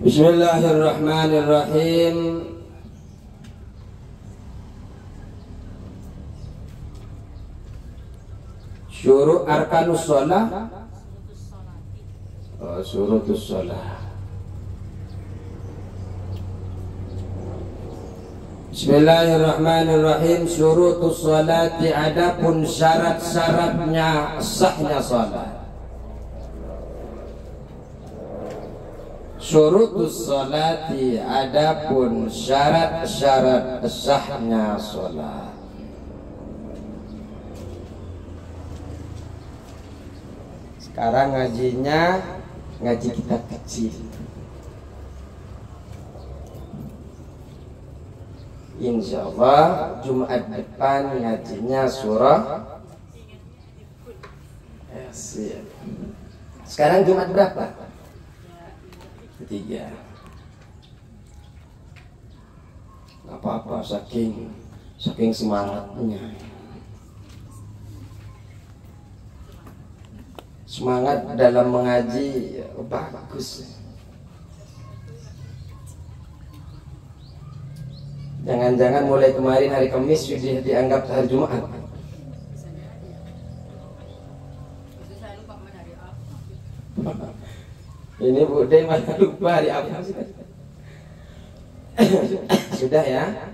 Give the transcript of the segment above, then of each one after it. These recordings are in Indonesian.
Bismillahirrahmanirrahim. Syuru' arkanus shalah. Syurutus shalah. Bismillahirrahmanirrahim. Syurutus sholati, adapun syarat-syaratnya sahnya salat. Syurutus sholati, adapun syarat-syarat sahnya salat. Sekarang ngajinya ngaji kitab kecil. Insya Allah Jumat depan ngajinya surah Yasin. Sekarang Jumat berapa? Ketiga. Gak apa-apa, saking semangatnya. Semangat dalam mengaji bagus. Jangan-jangan mulai kemarin hari Kamis sudah dianggap hari Jumat. Ini Bu De malah lupa hari apa sih? Sudah ya.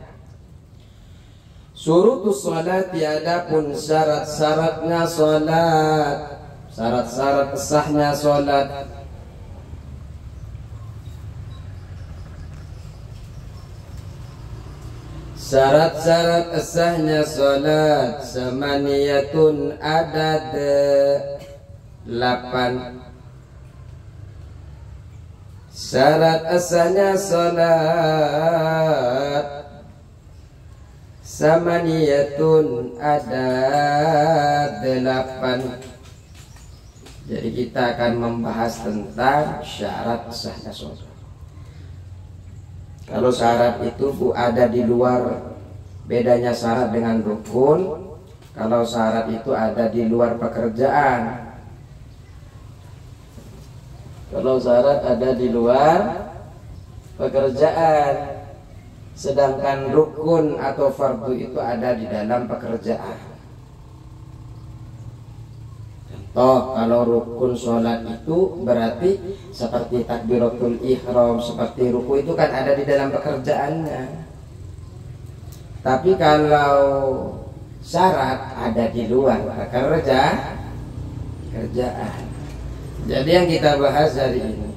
Syurutus sholati, adapun syarat-syaratnya salat. Syarat-syarat sahnya salat. Syarat-syarat sahnya salat samaniyatun, ada 8. Syarat sahnya salat samaniyatun, ada 8. Jadi kita akan membahas tentang syarat sahnya salat. Kalau syarat itu Bu ada di luar, bedanya syarat dengan rukun. Kalau syarat itu ada di luar pekerjaan. Kalau syarat ada di luar pekerjaan, sedangkan rukun atau fardu itu ada di dalam pekerjaan. Contoh, kalau rukun sholat itu berarti seperti takbiratul ihram, seperti ruku itu kan ada di dalam pekerjaannya. Tapi kalau syarat ada di luar pekerjaan. Jadi yang kita bahas hari ini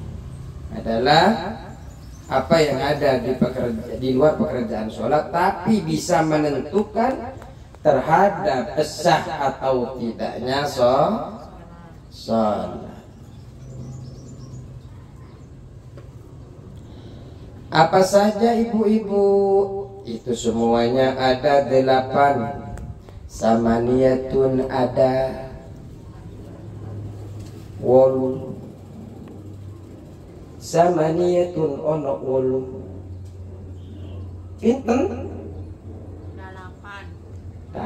adalah apa yang ada di luar pekerjaan sholat, tapi bisa menentukan terhadap sah atau tidaknya sholat. Apa saja ibu-ibu? Itu semuanya ada 8. Samaniyatun, ada 8. Samaniyatun ono 8. Pinten? 8. 8.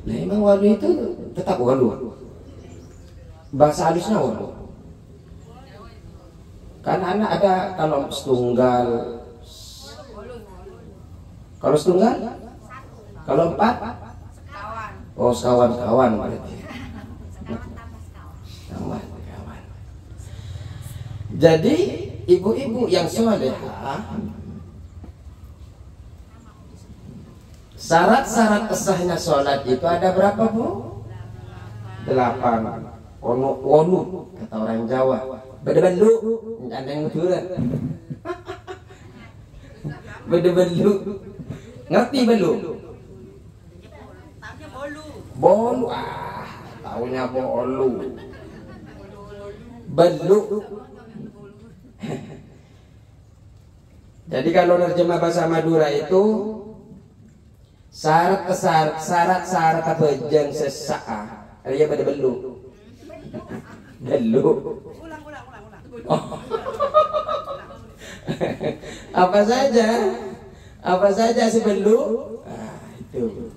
Nah emang walu itu tetap walu. Bahasa halusnya walu. Kan anak ada kalau setunggal. Kalau setunggal? Kalau 4? Oh sekawan berarti. Kawan. Jadi ibu-ibu yang salehah, syarat-syarat sahnya sholat itu ada berapa Bu? 8. Wonu kata orang Jawa. Bede-belu, ada yang Madura. Bede-belu, ngerti belu? Bolu, taunya bolu. Belu. Jadi kalau nerjemah bahasa Madura itu syarat apa jeng sesaat. Dia pada belu. Belu. Oh. Apa saja si belu? Itu.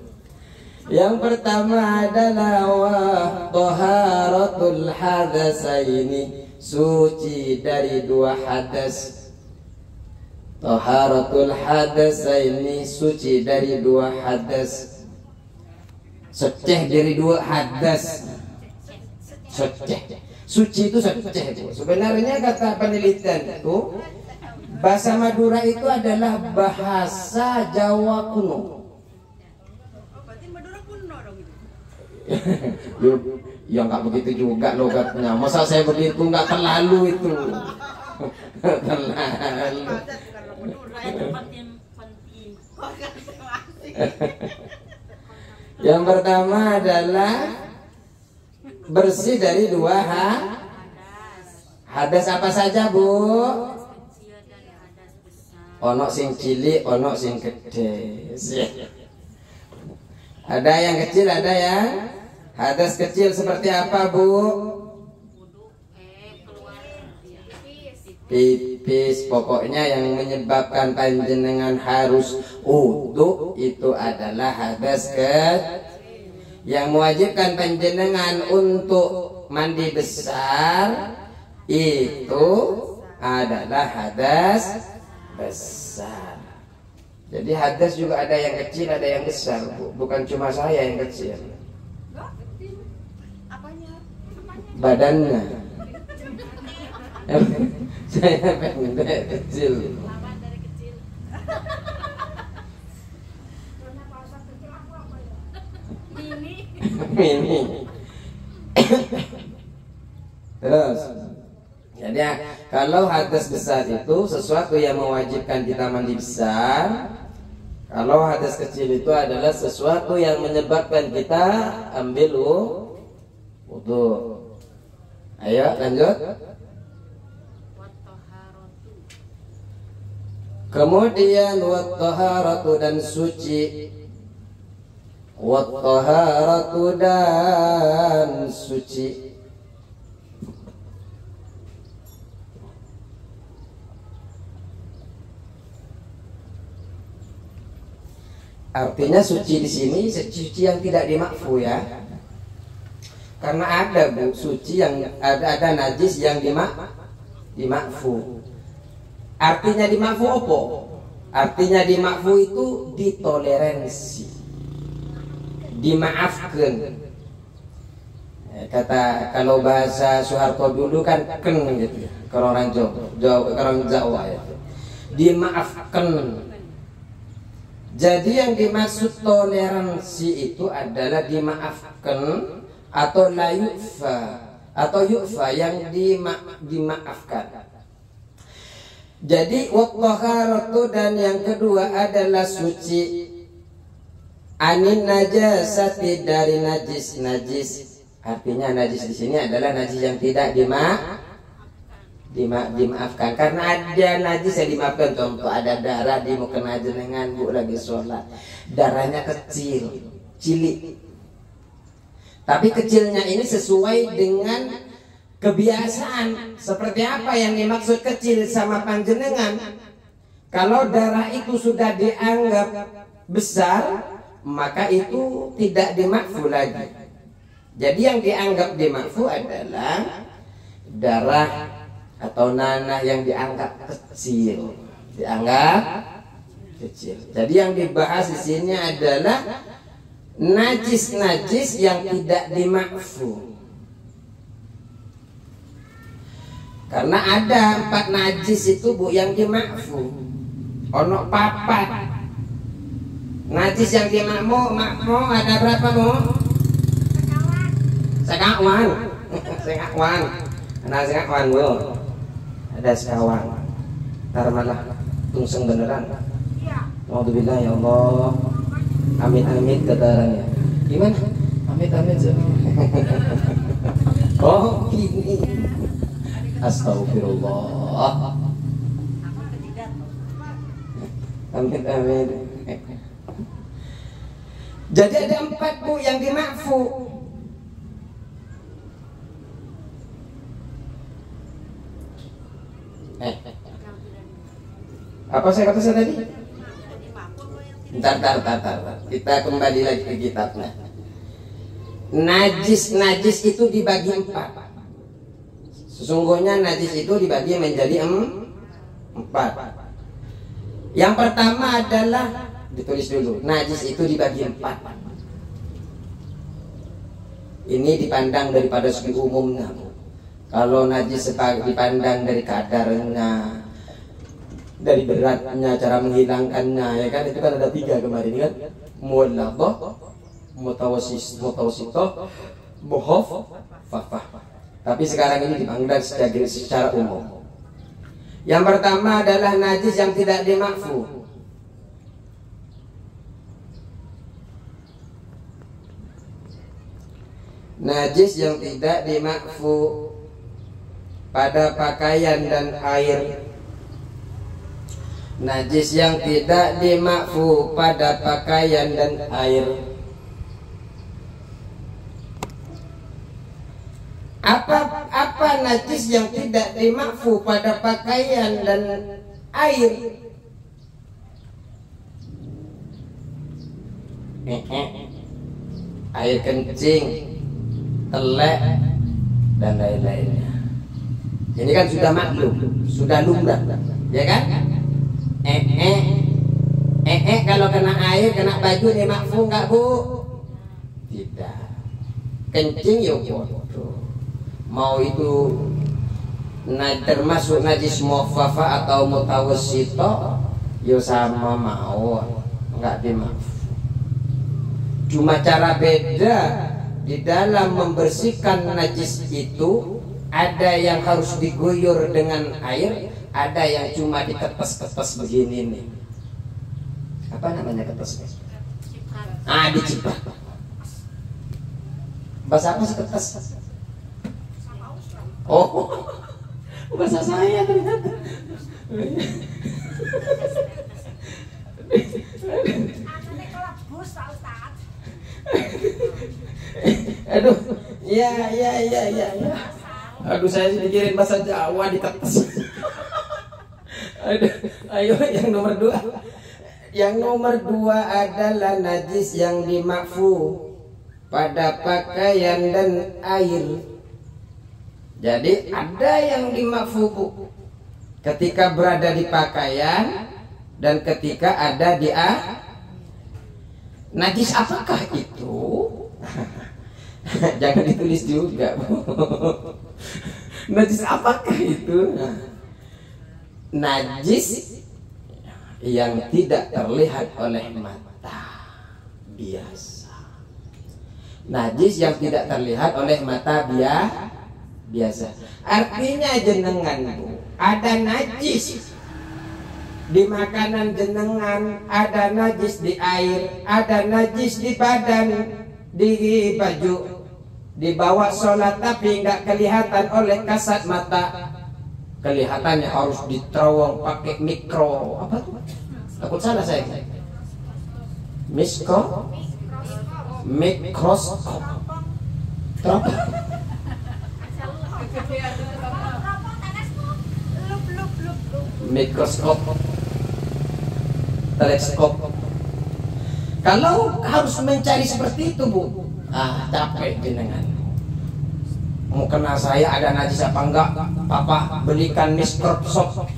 Yang pertama adalah taharatu taharatul hadasaini, suci dari dua hadas. Taharatul hadasaini, suci dari dua hadas. Seceh dari dua hadas. Seceh. Suci itu seceh. Sebenarnya kata penelitian itu, bahasa Madura itu adalah bahasa Jawa kuno. Ya nggak begitu juga logatnya. Masa saya begitu, nggak terlalu itu. Terlalu. Yang pertama adalah bersih dari dua hadas. Apa saja, Bu? Ono sing cilik, ono sing gede. Ada yang kecil, ada yang hadas kecil seperti apa, Bu? Pipis. Pokoknya yang menyebabkan panjenengan harus wudu itu adalah hadas kecil. Yang mewajibkan panjenengan untuk mandi besar itu adalah hadas besar. Jadi hadas juga ada yang kecil, ada yang besar, Bu. Bukan cuma saya yang kecil. Badannya. Saya pengen kecil. Mini. Terus. Jadi kalau hadas besar itu sesuatu yang mewajibkan kita mandi besar. Kalau hadas kecil itu adalah sesuatu yang menyebabkan kita ambil wudu. Ayo lanjut. Kemudian wat-taharatu dan suci. Wat-taharatu dan suci. Artinya suci di sini suci yang tidak dimakfu ya. Karena ada, Bu, suci yang ada najis yang dimakfu. Artinya dimakfu apa? Artinya dimakfu itu ditoleransi, dimaafkan. Kata kalau bahasa Soeharto dulu kan gitu, kalau orang Jawa itu dimaafkan. Jadi yang dimaksud toleransi itu adalah dimaafkan atau la yu'fa atau yu'fa yang dimaafkan. Jadi wat-taharatu dan yang kedua adalah suci anin najasati dari najis. Artinya najis di sini adalah najis yang tidak dimaafkan. Karena ada najis yang dimaafkan. Contoh ada darah di muka jenengan, Bu, lagi sholat, darahnya kecil, cilik. Tapi kecilnya ini sesuai dengan kebiasaan. Seperti apa yang dimaksud kecil sama panjenengan? Kalau darah itu sudah dianggap besar, maka itu tidak dimakfu lagi. Jadi yang dianggap dimakfu adalah darah atau nanah yang dianggap kecil. Jadi yang dibahas di sini adalah najis-najis yang tidak dimakfu. Karena ada 4 najis itu, Bu, yang dimakfu. Ono 4 najis yang dimakfu ada berapa, Bu? Sekawan. Nah, sekawan, Bu. Ada sekawan. Ntar malah tungseng beneran. Alhamdulillah ya Allah. Amit-amit kata orangnya. Gimana? Amit-amit. Oh, gini. Astagfirullah. Amin. Jadi ada 4, Bu, yang dimakfu. Apa saya kata tadi? Bentar. Kita kembali lagi ke kitabnya. Najis itu dibagi 4. Sesungguhnya najis itu dibagi menjadi 4. Yang pertama adalah, ditulis dulu, najis itu dibagi 4. Ini dipandang daripada segi umumnya. Kalau najis dipandang dari kadarnya, dari beratnya, cara menghilangkannya, ya kan, itu kan ada 3 kemarin kan, muwallaqah, mutawassithah, muhaffafah. Tapi sekarang ini dipandang secara umum. Yang pertama adalah najis yang tidak dimakfu. Najis yang tidak dimakfu pada pakaian dan air. Najis yang tidak dimakfu pada pakaian dan air. Apa najis yang tidak dimakfu pada pakaian dan air? Air kencing, telek, dan lain-lainnya. Ini kan sudah maklum, sudah lumrah, ya kan? Kalau kena air, kena baju, ini makfu nggak bu? Tidak. Kencing ya bodoh. Mau itu termasuk najis muhaffafah atau mutawassithah, ya sama mau, nggak dimakfu. Cuma cara beda di dalam membersihkan najis itu, ada yang harus diguyur dengan air, ada yang cuma diketes-ketes begini nih. Apa namanya ketes? Diciprat. Bahasa apa sih ketes? Oh, bahasa saya ternyata. Aduh, ya. Aduh, saya dikirim bahasa Jawa diketes. Aduh, ayo yang nomor 2. Yang nomor 2 adalah najis yang dimakfu pada pakaian dan air. Jadi ada yang dimakfu ketika berada di pakaian dan ketika ada di najis apakah itu? Jangan ditulis juga. Najis apakah itu? Najis yang tidak terlihat oleh mata biasa. Najis yang tidak terlihat oleh mata biasa. Artinya jenengan ada najis di makanan jenengan, ada najis di air, ada najis di badan, di baju, dibawa sholat tapi nggak kelihatan oleh kasat mata. Kelihatannya harus diterawang pakai mikro, apa tuh? Takut salah saya. Mikroskop. Terapa? Mikroskop, teleskop. Kalau harus mencari seperti itu bu, capek jenengan. Mau kenal saya ada najis apa enggak? Papa belikan mikroskop.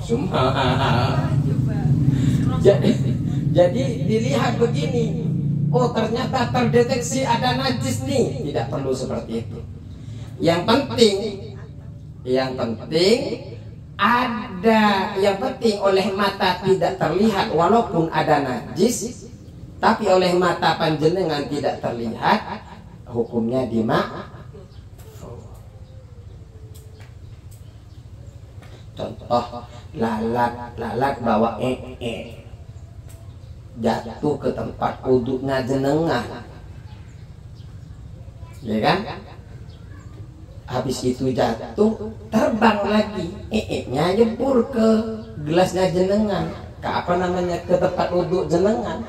Jadi dilihat begini. Oh ternyata terdeteksi ada najis nih. Tidak perlu seperti itu. Yang penting oleh mata tidak terlihat walaupun ada najis, tapi oleh mata panjenengan tidak terlihat, hukumnya dimakfu. Contoh lalat bawa jatuh ke tempat wudhunya jenengan, ya kan? Habis itu jatuh, terbang lagi, nya jebur ke gelasnya jenengan, ke tempat wudhu jenengan.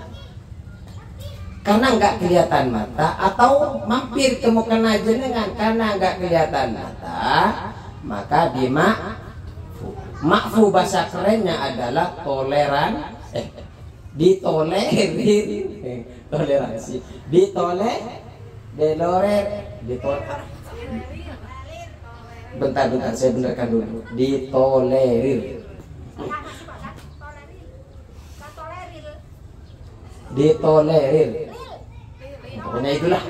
Karena nggak kelihatan mata, atau mampir ke mukena jenengan karena nggak kelihatan mata, maka makfu bahasa kerennya adalah toleransi, Ditolerir. Bentar, saya benarkan dulu. Ditolerir. Ditolerir. Pokoknya itulah.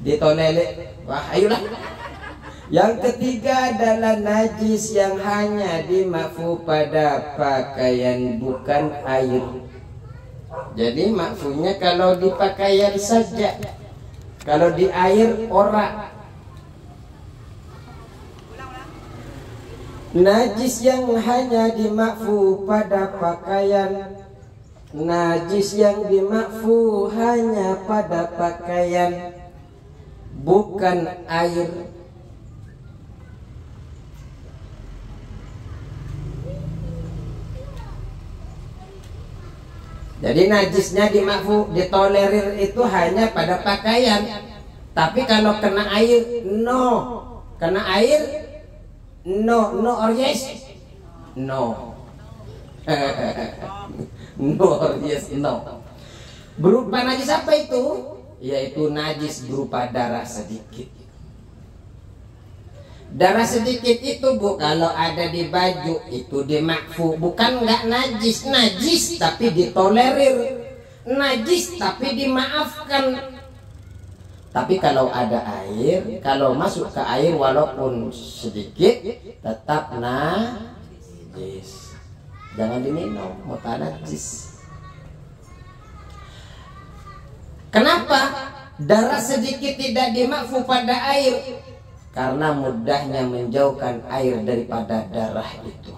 Ditolerir. Wah, ayolah. Yang ketiga adalah najis yang hanya dimakfu pada pakaian, bukan air. Jadi makfunya kalau di pakaian saja, kalau di air ora. Najis yang hanya dimakfu pada pakaian, najis yang dimakfu hanya pada pakaian, bukan air. Jadi najisnya dimakfu, ditolerir itu hanya pada pakaian. Tapi kalau kena air, no. Kena air, no or yes? No. No or yes, no. Berupa najis apa itu? Yaitu najis berupa darah sedikit. Darah sedikit itu Bu, kalau ada di baju itu dimakfu, bukan nggak najis, najis tapi ditolerir, najis tapi dimaafkan. Tapi kalau ada air, kalau masuk ke air walaupun sedikit, tetap najis. Jangan diminum, mutan najis. Kenapa darah sedikit tidak dimakfu pada air? Karena mudahnya menjauhkan air daripada darah itu.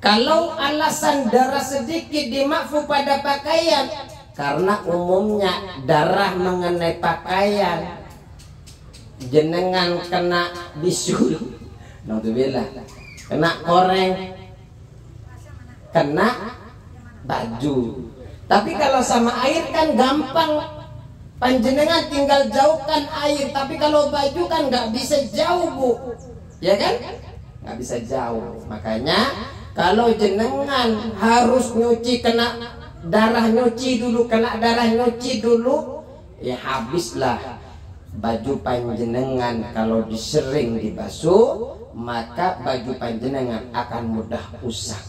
Kalau alasan darah sedikit dimakfu pada pakaian, karena umumnya darah mengenai pakaian, jenengan kena bisul, naudzubillah, kena koreng, kena baju. Tapi kalau sama air kan gampang. Panjenengan tinggal jauhkan air, tapi kalau baju kan nggak bisa jauh Bu, ya kan? Nggak bisa jauh. Makanya kalau jenengan harus nyuci, kena darah nyuci dulu, kena darah nyuci dulu, ya habislah baju panjenengan. Kalau disering dibasuh, maka baju panjenengan akan mudah usang.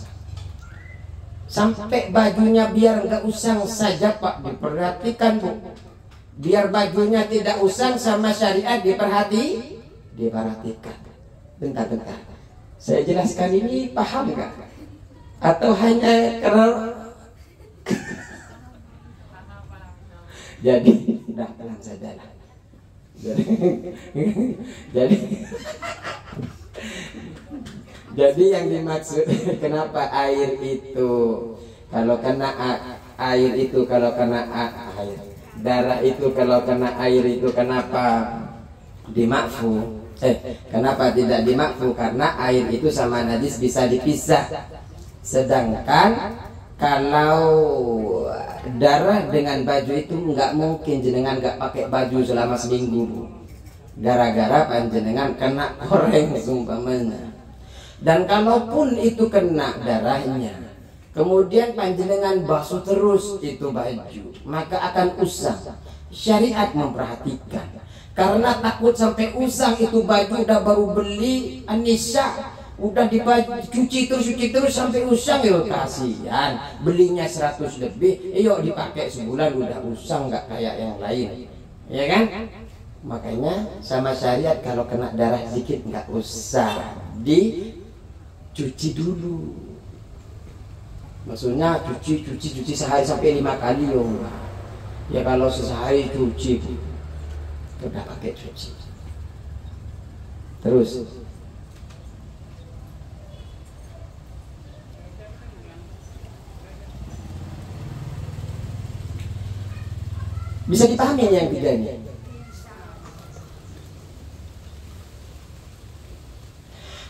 Sampai bajunya biar nggak usang saja Pak, diperhatikan Bu. Biar bajunya tidak usang sama syariat diperhatikan. Bentar. Saya jelaskan ini paham nggak? Atau hanya karena jadi udah pelan saja lah. Jadi yang dimaksud kenapa air itu kalau kena air itu, kalau kena air darah itu, kalau kena air itu kenapa dimakfu? Kenapa tidak dimakfu? Karena air itu sama najis bisa dipisah. Sedangkan kalau darah dengan baju itu nggak mungkin jenengan nggak pakai baju selama seminggu, gara-gara panjenengan kena koreng seumpamanya. Dan kalaupun itu kena darahnya, kemudian panjenengan basuh terus itu baju, maka akan usang. Syariat memperhatikan, karena takut sampai usang itu baju udah baru beli Anissa, udah cuci terus sampai usang, ya kasihan. Belinya 100 lebih, yuk dipakai sebulan udah usang, nggak kayak yang lain, ya kan? Makanya sama syariat kalau kena darah sedikit nggak usah dicuci dulu. Maksudnya cuci sehari sampai 5 kali ya kalau sehari cuci udah pakai cuci terus. Bisa dipahami yang tiganya.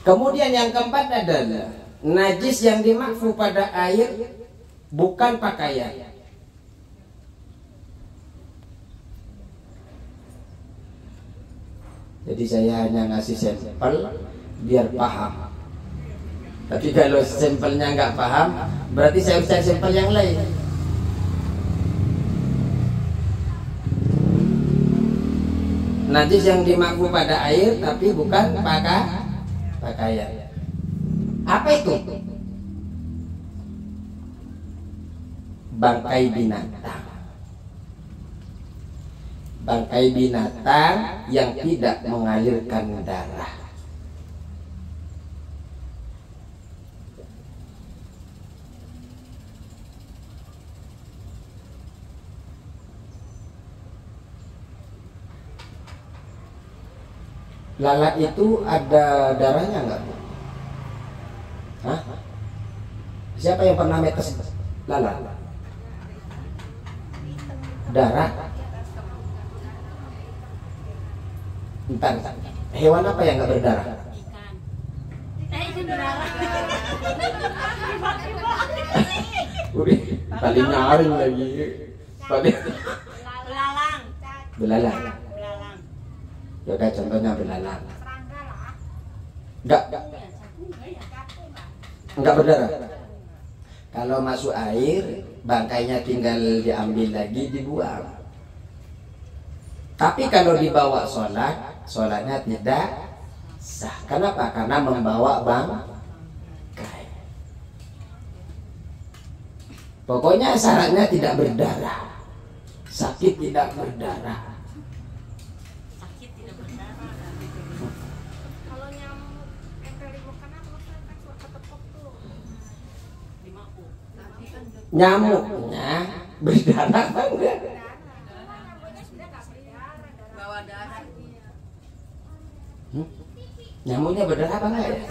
Kemudian yang keempat adalah najis yang dimakfu pada air, bukan pakaian. Jadi saya hanya ngasih sampel biar paham. Tapi kalau sampelnya nggak paham, berarti saya harus cari sampel yang lain. Najis yang dimakfu pada air tapi bukan pakaian. Apa itu? Bangkai binatang. Bangkai binatang yang tidak mengalirkan darah. Lalat itu ada darahnya nggak, Bu? Hah? Siapa yang pernah metes lalat? Darah? Bentar. Hewan apa yang nggak berdarah? Ikan berdarah. Paling nyaring lagi. Belalang. Belalang. Ya kayak contohnya belalang. Enggak berdarah. Kalau masuk air, bangkainya tinggal diambil lagi, dibuang. Tapi kalau dibawa sholat, sholatnya tidak sah. Kenapa? Karena membawa bangkai. Pokoknya syaratnya tidak berdarah. Sakit tidak berdarah. Nyamuknya berdarah apa enggak? Nyamuknya berdarah apa enggak ya?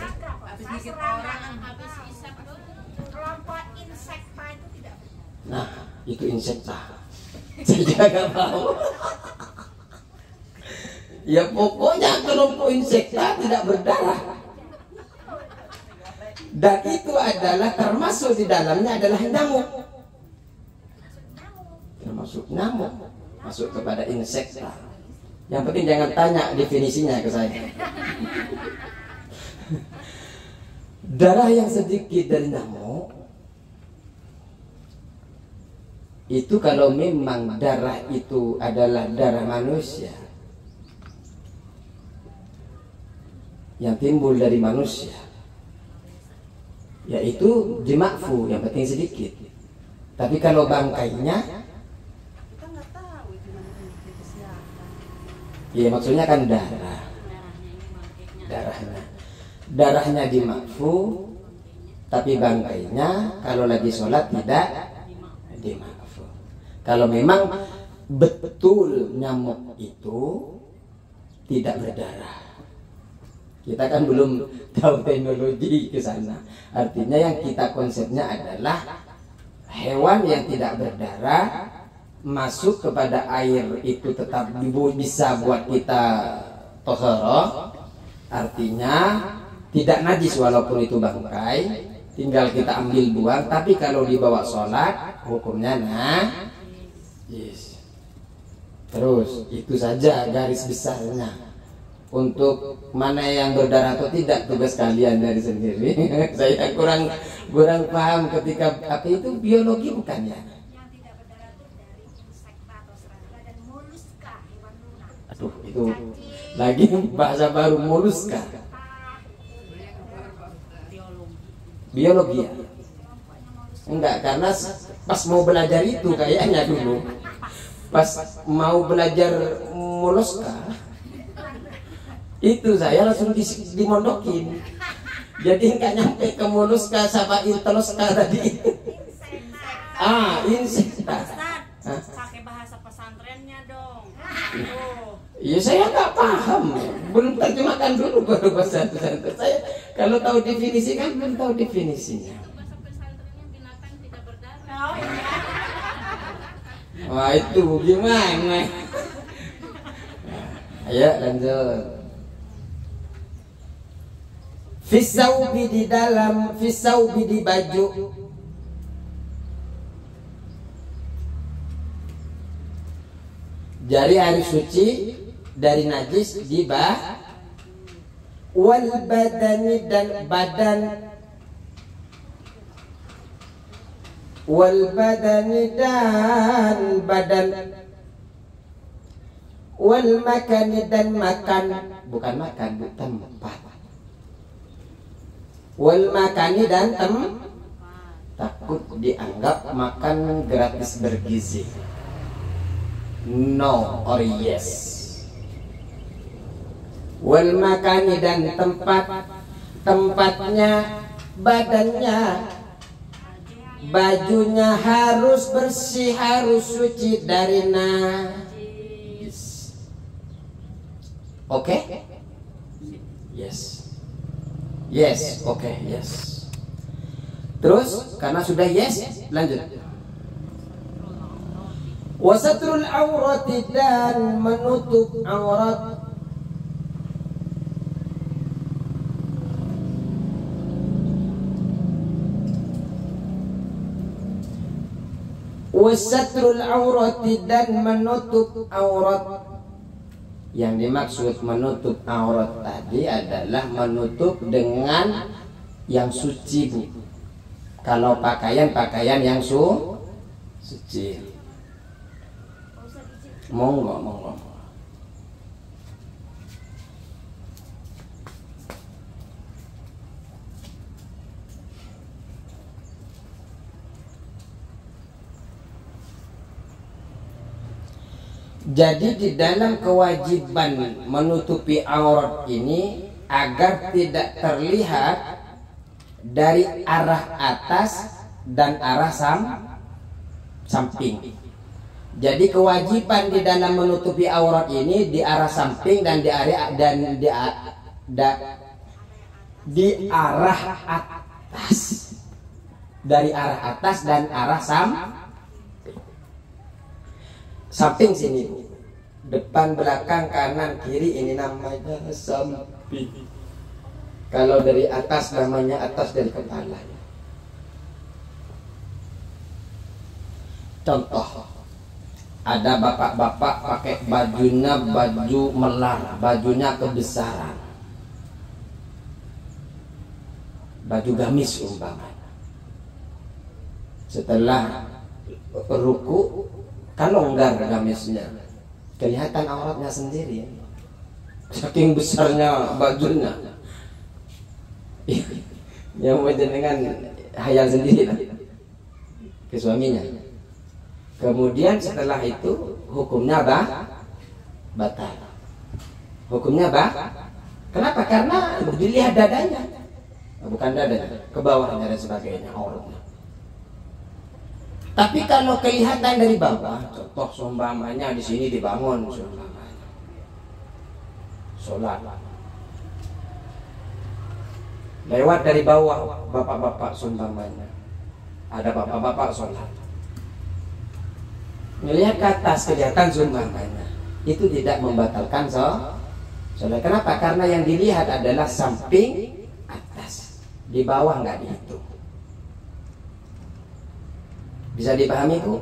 Nah, itu insekta. Saya nggak tahu. Ya pokoknya kelompok insekta tidak berdarah. Dan itu adalah termasuk di dalamnya adalah nyamuk. Termasuk nyamuk, masuk kepada insekta. Yang penting jangan tanya definisinya ke saya. Darah yang sedikit dari nyamuk itu kalau memang darah itu adalah darah manusia yang timbul dari manusia, yaitu dimakfu, yang penting sedikit. Tapi kalau bangkainya, Kita nggak tahu itu siapa. ya maksudnya kan darah. Darahnya dimakfu, tapi bangkainya kalau lagi sholat tidak dimakfu. Kalau memang betul nyamuk itu tidak berdarah. Kita kan belum tahu teknologi ke sana. Artinya yang kita konsepnya adalah hewan yang tidak berdarah masuk kepada air itu tetap bisa buat kita tohoroh. Artinya tidak najis walaupun itu bangkai, tinggal kita ambil buang. Tapi kalau dibawa sholat hukumnya yes. Terus itu saja garis besarnya. Untuk mana yang berdarah atau tidak tugas kalian dari sendiri. Saya kurang paham ketika apa itu biologi bukan ya? Yang tidak berdarah itu dari insekta atau serangga dan moluska, hewan lunak. Aduh itu lagi bahasa baru, moluska. Biologi ya? Enggak, karena pas mau belajar itu kayaknya dulu pas mau belajar moluska itu saya langsung dimondokin. Jadi nggak nyampe ke moluska sama inteloska tadi. Insekta. Pakai bahasa pesantrennya dong. Iya saya nggak paham, belum terjemahkan dulu baru bahasa pesantren. Saya kalau tahu definisi kan belum tahu definisinya. Bahasa pesantrennya binatang tidak berdarah. Wah itu gimana? Ayo lanjut. Fisaubi di dalam, fisaubi di baju. Jadi hari suci dari najis di wal badani dan badan, wal badani dan badan, wal makani dan makan, bukan makan, bukan tempat, wal makani dan takut dianggap makan gratis bergizi. No or yes. Wal makani dan tempatnya, badannya, bajunya harus bersih, harus suci dari najis. Oke? Yes. Yes, oke, yes. Terus karena sudah yes, lanjut. Wasatrul aurati dan menutup aurat. Wasatrul aurati dan menutup aurat. Yang dimaksud menutup aurat tadi adalah menutup dengan yang suci, Bu. Kalau pakaian yang suci. Monggo. Jadi di dalam kewajiban menutupi aurat ini agar tidak terlihat dari arah atas dan arah samping. Jadi kewajiban di dalam menutupi aurat ini di arah samping dan di arah atas. Dari arah atas dan arah samping sini, Bu. Depan, belakang, kanan, kiri, ini namanya samping. Kalau dari atas namanya atas dari kepala. Contoh, ada bapak-bapak pakai bajunya baju melar, bajunya kebesaran, baju gamis umpamanya. Setelah ruku, kalau longgar gamisnya, kelihatan auratnya sendiri. Saking besarnya bajunya. Yang dengan hayal sendiri lah ke suaminya. Kemudian setelah itu hukumnya batal. Hukumnya kenapa? Karena dilihat dadanya, bukan dadanya, ke bawahnya dan sebagainya auratnya. Tapi kalau kelihatan dari bawah, contoh seumpamanya di sini dibangun seumpamanya sholat, lewat dari bawah bapak-bapak seumpamanya, ada bapak-bapak sholat, melihat ke atas kelihatan seumpamanya, itu tidak membatalkan sholat. Kenapa? Karena yang dilihat adalah samping atas, di bawah nggak dihitung. Bisa dipahami, Bu?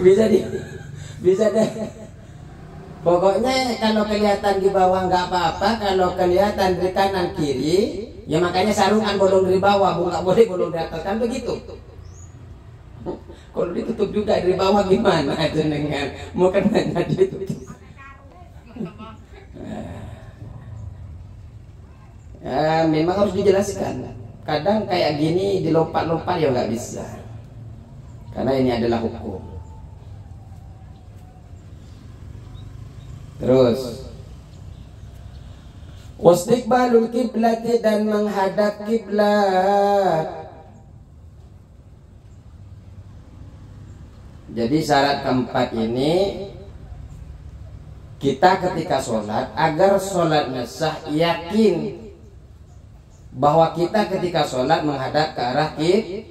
bisa deh. Pokoknya kalau kelihatan di bawah nggak apa-apa, kalau kelihatan di kanan kiri, ya makanya sarungan bolong dari bawah, Bu, nggak boleh bolong di atas, kan begitu. Kalau ditutup juga dari bawah gimana itu dengan mau kena ditutup. Ya, memang harus dijelaskan. Kadang kayak gini dilompat-lompat ya nggak bisa. Karena ini adalah hukum. Terus, wastiqbalul kiblati dan menghadap kiblat. Jadi syarat keempat ini, kita ketika sholat agar sholatnya sah, yakin bahwa kita ketika sholat menghadap ke arah kiblat.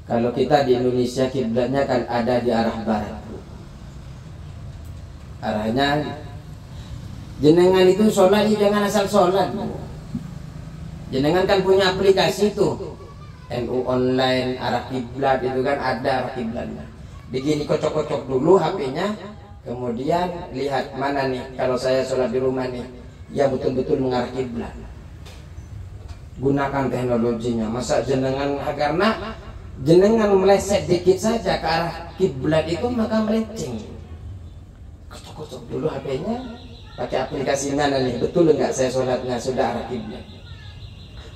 Kalau kita di Indonesia kiblatnya kan ada di arah barat. Arahnya jenengan itu sholat, jangan asal sholat. Jenengan kan punya aplikasi tuh, NU online, arah kiblat itu kan ada arah kiblatnya. Begini kocok-kocok dulu HP-nya, kemudian lihat mana nih kalau saya sholat di rumah nih, ya betul-betul mengarah kiblat. Gunakan teknologinya. Masa jenengan karena jenengan meleset dikit saja ke arah kiblat itu maka melenceng. Kocok-kocok dulu HP-nya, pakai aplikasi mana nih, betul enggak saya sholatnya sudah arah kiblat.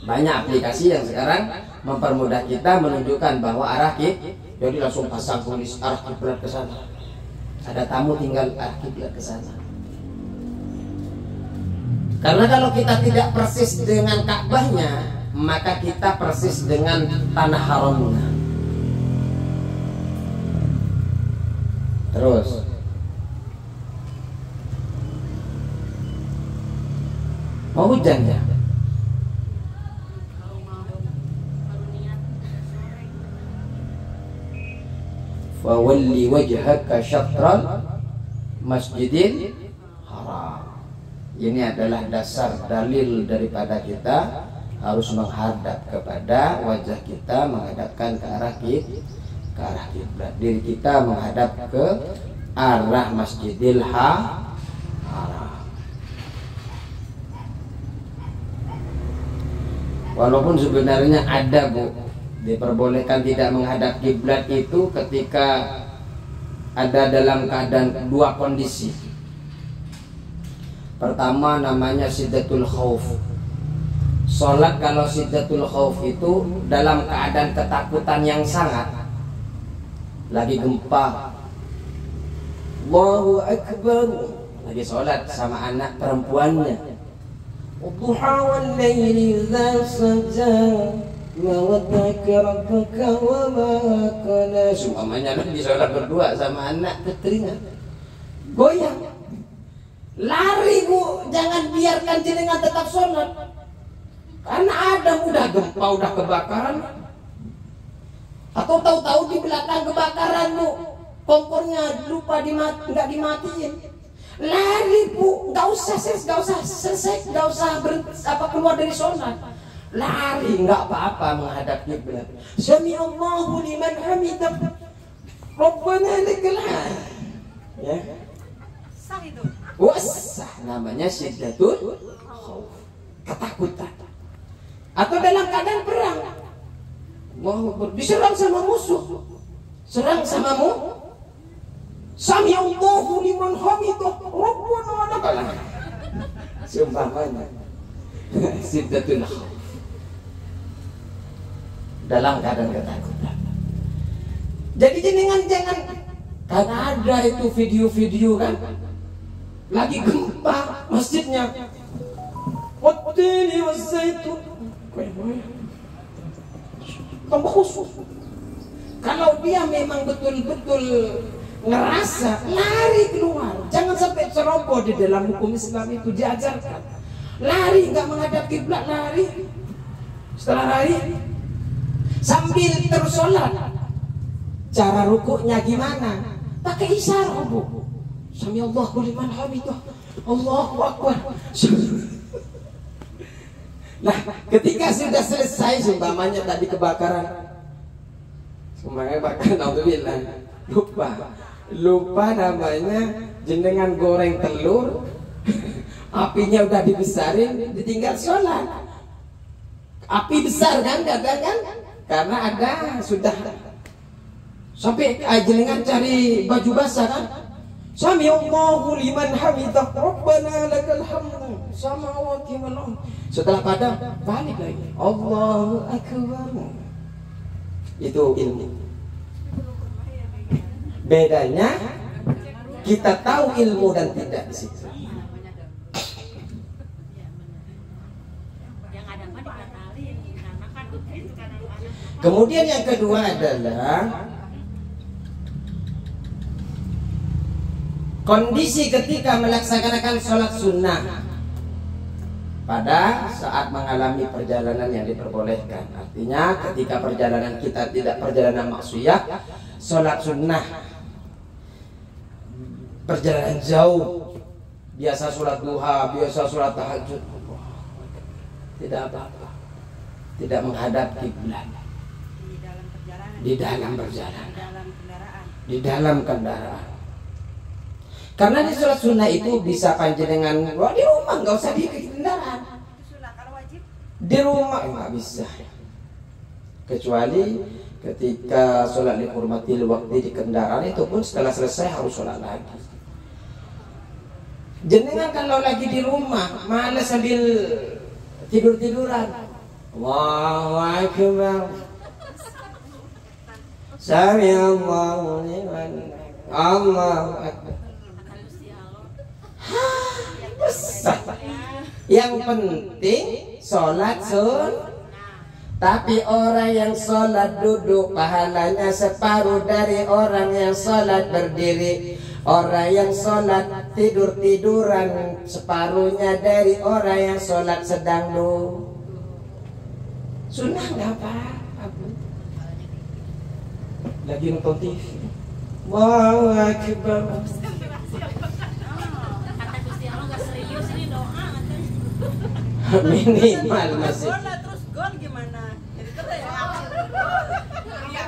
Banyak aplikasi yang sekarang mempermudah kita menunjukkan bahwa arah kiblat, jadi langsung pasang tulis arah kiblat ke sana. Ada tamu tinggal arah kiblat ke sana. Karena kalau kita tidak persis dengan Ka'bahnya, maka kita persis dengan tanah haramnya. Terus mau hujan ya? Fawalli wajhaka syatral masjidil haram. Ini adalah dasar dalil daripada kita harus menghadap kepada wajah kita, menghadapkan ke arah kiblat. Diri kita menghadap ke arah Masjidil Haram. Walaupun sebenarnya ada diperbolehkan tidak menghadap kiblat itu ketika ada dalam keadaan dua kondisi. Pertama namanya syiddatul khauf. Sholat kalau syiddatul khauf itu dalam keadaan ketakutan yang sangat, lagi gempa, Allahu Akbar, lagi sholat sama anak perempuannya, duha wal laili idza saja ma wadda'aka rabbuka wa ma qala. Umpamanya lagi sholat berdua sama anak putrinya, goyang, lari bu, jangan biarkan jenengan tetap sholat. Karena ada udah gempa, udah kebakaran, atau tahu-tahu di belakang kebakaran lu kompornya lupa nggak dimatiin, lari bu, nggak usah selesai, nggak usah keluar dari sholat, lari nggak apa-apa menghadap kiblat. Sami Allahu liman hamidah, Rabbana lakal hamd. Ya, Sah itu. Wasah namanya syiddatul khauf, ketakutan. Atau dalam keadaan perang, diserang sama musuh, serang sama Sami Allahu liman hamidah, Rabbana lakal hamd. Seumpamanya syiddatul khauf, dalam keadaan ketakutan. Jadi jangan karena ada itu video-video kan, lagi gempa masjidnya, wattini waszaitun, tambah khusus. Kalau dia memang betul-betul ngerasa, lari keluar. Jangan sampai ceroboh. Di dalam hukum Islam itu diajarkan lari, nggak menghadap kiblat, lari. Setelah lari sambil terus sholat, cara rukuknya gimana? Pakai isyarat bu. Sami Allahu liman hamidah, Allahu Akbar. Nah, ketika sudah selesai, seumpamanya tadi kebakaran, alhamdulillah, lupa namanya jenengan goreng telur, apinya udah dibesarin, ditinggal sholat. Api besar kan, kan? Karena ada sudah sampai jenengan cari baju basah kan. Sami Allahu liman hamidah, Rabbana lakal hamd, samawati wal ardh. Setelah padam, balik lagi, Allahu Akbar. Itu ilmu. Bedanya kita tahu ilmu dan tidak di situ. Kemudian yang kedua adalah kondisi ketika melaksanakan sholat sunnah pada saat mengalami perjalanan yang diperbolehkan. Artinya ketika perjalanan kita tidak perjalanan maksiyah, sholat sunnah, perjalanan jauh, biasa sholat duha, biasa sholat tahajud, tidak apa-apa. tidak menghadap kiblat di dalam perjalanan, di dalam kendaraan. Karena di sholat sunnah itu bisa panjenengan di rumah, nggak usah di kendaraan. Di rumah nggak bisa, kecuali ketika sholat li hurmatil waktu di kendaraan, itu pun setelah selesai harus sholat lagi. Jenengan kalau lagi di rumah malah sambil tidur-tiduran, Allahu Akbar, Sami Allahu liman, Allahu Akbar. Yang penting sholat sunnah. Tapi orang yang sholat duduk pahalanya separuh dari orang yang sholat berdiri. Orang yang sholat tidur-tiduran separuhnya dari orang yang sholat sedang duduk. Sunnah nggak apa-apa. Lagi nonton TV, Allahu Akbar. Minimal masih.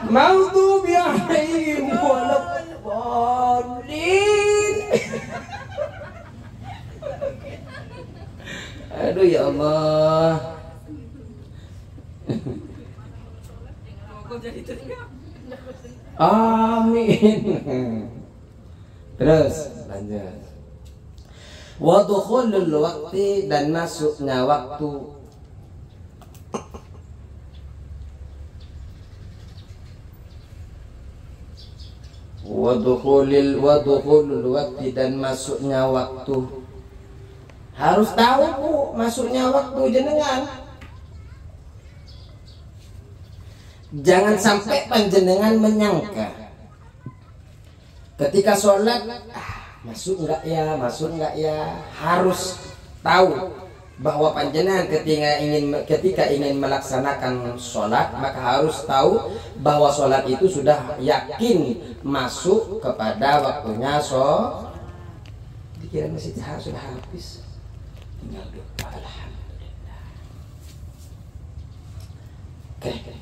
Maghdubi alaihim waladdallin. Aduh ya Allah. Amin. Terus lanjut. Wa dukhulul waqti, dan masuknya waktu. Wa dukhulul waqti, dan masuknya waktu. Harus tahu Bu, masuknya waktu jenengan. Jangan sampai panjenengan menyangka ketika sholat, masuk enggak ya, harus tahu bahwa panjenengan ketika ingin melaksanakan sholat, maka harus tahu bahwa sholat itu sudah yakin masuk kepada waktunya. Dikira masjid sudah habis, tinggal doa. Alhamdulillah. Oke.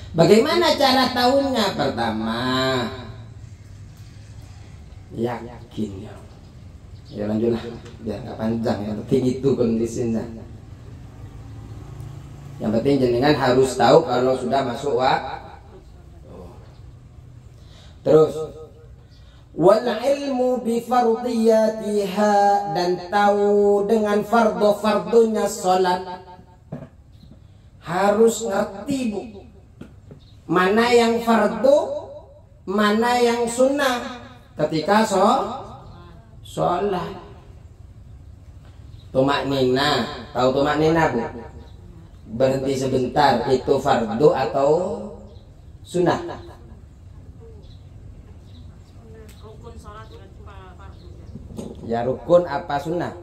Bagaimana cara tahunya? Pertama, yakin ya lanjutlah, biar nggak panjang. Yang penting itu kondisinya. Yang penting jenengan harus tahu kalau sudah masuk waktu. Terus wal ilmu bi fardiyatiha, dan tahu dengan fardu-fardunya salat. Harus ngerti Bu, mana yang fardu, mana yang sunnah ketika sholat. Tumak nina, tahu tumak nina Bu? Berhenti sebentar, itu fardu atau sunnah? Ya rukun apa sunnah?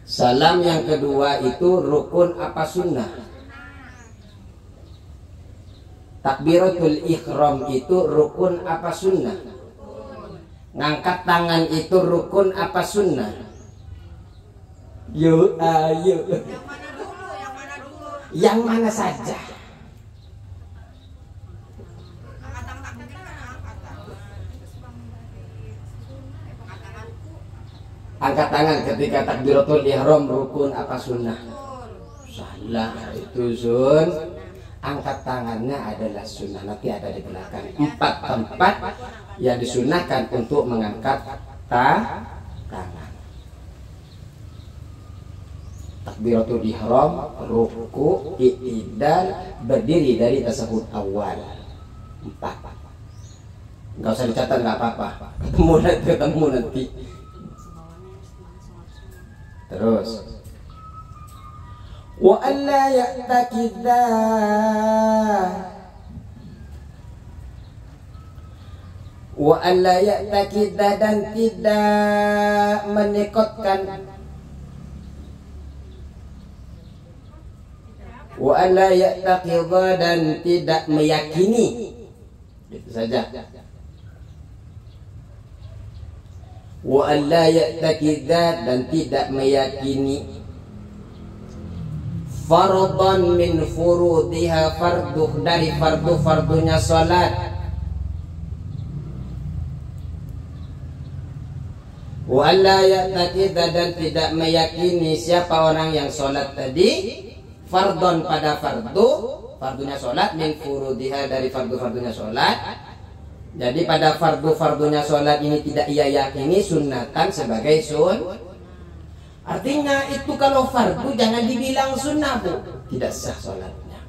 Salam yang kedua itu rukun apa sunnah? Takbiratul ihram itu rukun apa sunnah? Ngangkat tangan itu rukun apa sunnah? Yuk, ayo. Yang mana saja? Angkat tangan ketika takbiratul ihram rukun apa sunnah? Salah, itu sun. Angkat tangannya adalah sunnah, nanti ada di belakang. 4 tempat yang disunahkan untuk mengangkat tangan. Takbiratul ihram, ruku, i'tidal, berdiri dari tasyahud awal. 4. Enggak usah dicatat, enggak apa-apa. Ketemu nanti. Terus wa alla ya'takidha, dan tidak menekotkan. Wa alla ya'takidha, dan tidak meyakini. Itu saja. wa alla ya'taqida, dan tidak meyakini fardhan min furudiha, fardu dari fardu-fardunya salat, wa alla ya'taqida, dan tidak meyakini siapa orang yang salat tadi fardhon pada fardunya salat, min furudiha dari fardu-fardunya salat. Jadi pada fardu-fardunya sholat ini tidak ia yakini sunnatan sebagai artinya itu kalau fardu jangan dibilang sunnah, Bu, tidak sah sholatnya.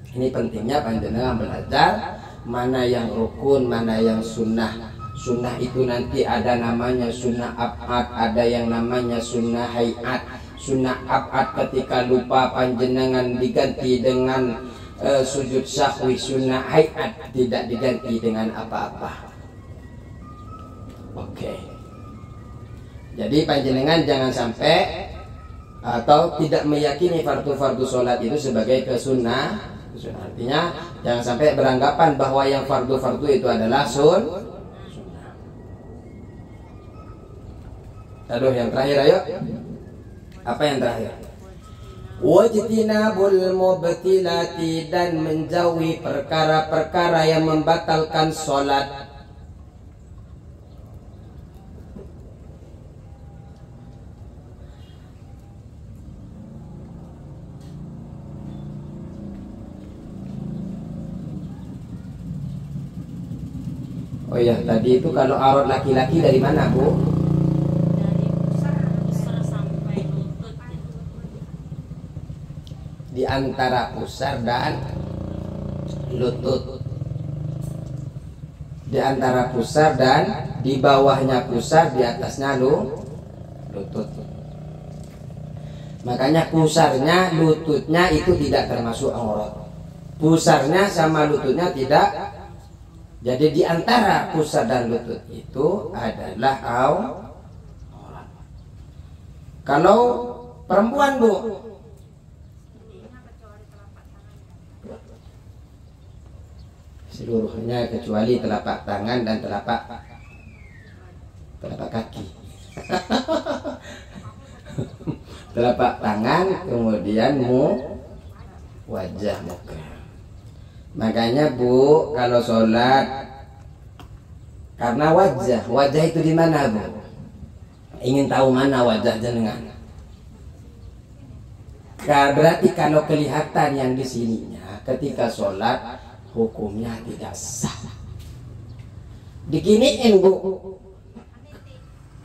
Ini pentingnya panjenengan belajar mana yang rukun, mana yang sunnah. Sunnah itu nanti ada namanya sunnah abad, ada yang namanya sunnah hayat. Sunnah abad ketika lupa panjenengan diganti dengan sujud sahwi. Sunnah hayat tidak diganti dengan apa-apa. Oke. Jadi panjenengan jangan sampai atau tidak meyakini fardu-fardu sholat itu sebagai kesunnah. Artinya jangan sampai beranggapan bahwa yang fardu-fardu itu adalah sunnah. Aduh, yang terakhir ayo. Apa yang terakhir? Wajtinabul mubtilati, dan menjauhi perkara-perkara yang membatalkan sholat. Oh ya, tadi itu kalau aurat laki-laki dari mana, Bu? Di antara pusar dan lutut. Di antara pusar dan di bawahnya pusar, di atasnya lutut. Makanya pusarnya, lututnya itu tidak termasuk aurat. Pusarnya sama lututnya tidak. Jadi di antara pusar dan lutut itu adalah aurat. Kalau perempuan, Bu, seluruhnya kecuali telapak tangan dan telapak kaki. Telapak tangan, kemudian wajah, muka. Makanya, Bu, kalau sholat karena wajah itu di mana, Bu? Ingin tahu mana wajah jenengan? Berarti kalau kelihatan yang di sininya ketika sholat, hukumnya tidak sah. Diginiin, Bu.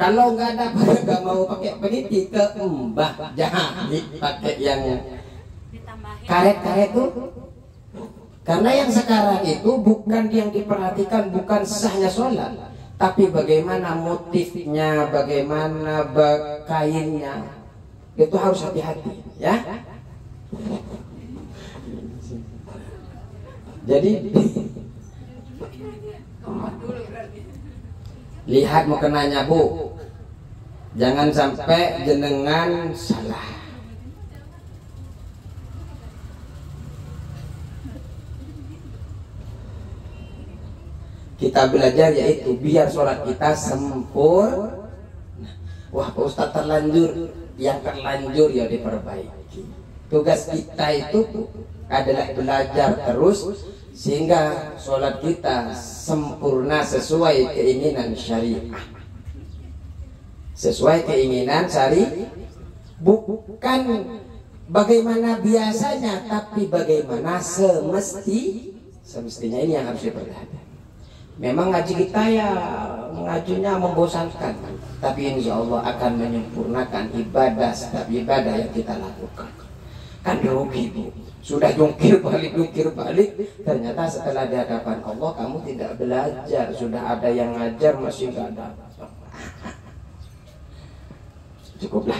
Kalau nggak mau pakai peniti ke mbah, jangan pakai yang karet-karet tuh. Karena yang sekarang itu bukan yang diperhatikan, bukan sahnya sholat, tapi bagaimana motifnya, bagaimana kainnya, itu harus hati-hati, ya. Jadi lihat mukenanya, Bu, jangan sampai jenengan salah. Kita belajar yaitu biar sholat kita sempurna. Wah, Pak Ustadz terlanjur, yang terlanjur ya diperbaiki. Tugas kita itu adalah belajar terus sehingga sholat kita sempurna sesuai keinginan syariah. Sesuai keinginan syariah, bukan bagaimana biasanya, tapi bagaimana semestinya. Ini yang harus diperhatikan. Memang ngaji kita ya ngajinya membosankan, tapi insya Allah akan menyempurnakan ibadah setiap ibadah yang kita lakukan. Kan rugi, Bu, sudah jungkir balik, ternyata setelah di hadapan Allah kamu tidak belajar. Sudah ada yang ngajar masih nggak ada. Cukup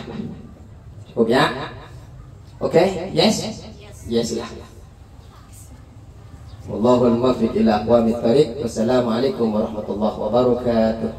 ya. Oke, yes lah. Wallahul muwaffiq ila aqwamit thariq. Wassalamualaikum warahmatullahi wabarakatuh.